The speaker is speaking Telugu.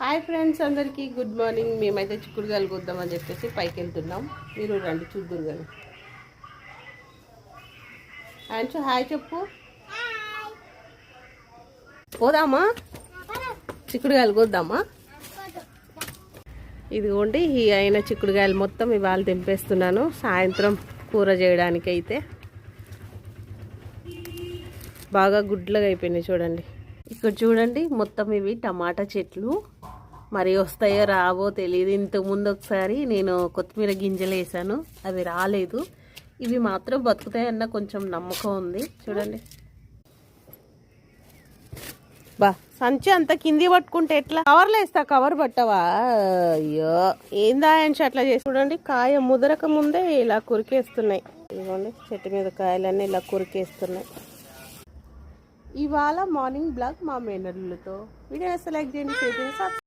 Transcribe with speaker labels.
Speaker 1: హాయ్ ఫ్రెండ్స్, అందరికీ గుడ్ మార్నింగ్. మేమైతే చిక్కుడుగాయలు కొద్దామని చెప్పేసి పైకి వెళ్తున్నాం. మీరు రండి చూద్దురు కానీ. అంచు హాయ్ చెప్పు. పోదామా? చిక్కుడుగాయలు కొద్దామా? ఇదిగోండి, ఈ అయిన చిక్కుడుగాయలు మొత్తం ఇవాళ తెంపేస్తున్నాను సాయంత్రం కూర చేయడానికి. అయితే బాగా గుడ్లుగా అయిపోయినాయి చూడండి. ఇక్కడ చూడండి, మొత్తం ఇవి టమాటా చెట్లు. మరి వస్తాయో రావో తెలియదు. ఇంతకుముందు ఒకసారి నేను కొత్తిమీర గింజలు వేసాను, అవి రాలేదు. ఇవి మాత్రం బతుకుతాయన్న కొంచెం నమ్మకం ఉంది. చూడండి బా, సంచి అంత కింది పట్టుకుంటే ఎట్లా? కవర్లో వేస్తా, కవర్ పట్టవా? అయ్యో, ఏందా అని అట్లా చేసి. చూడండి, కాయ ముదరక ముందే ఇలా కురికేస్తున్నాయి. ఇదిగోండి, చెట్టు మీద కాయలన్నీ ఇలా కురికేస్తున్నాయి. ఇవాళ మార్నింగ్ బ్లాగ్ మా మేనల్లుతో. వీడియో సెలెక్ట్ చేయండి, షేర్ చేయండి.